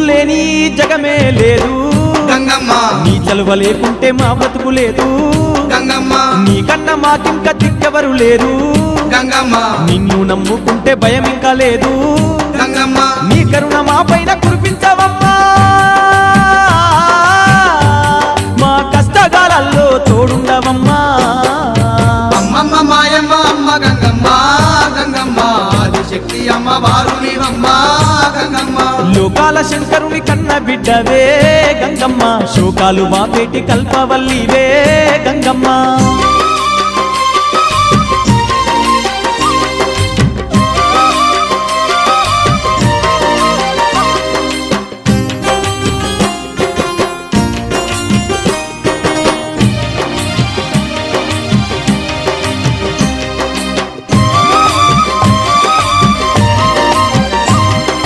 లేని జగమే లేదు గంగమ్మ నీ చలువ లేకుంటే మా బతుకు లేదు గంగమ్మ నీకన్నా మాకింక దిక్కెవరు లేరు గంగమ్మ నిన్ను నమ్ముకుంటే భయం ఇంకా లేదు గంగమ్మ నీ కరుణ మా పైన కురిపించవమ్మా మా కష్టకాలలో తోడుండవమ్మా అమ్మమ్మ మాయమ్మ అమ్మ గంగమ్మ గంగమ్మ ఆదిశక్తి అమ్మ వారు నీవమ్మ గంగమ్మ లోకాల శంకరుని కన్న బిడ్డవే గంగమ్మ శోకాలు బాపేటి కల్పవల్లివే గంగమ్మ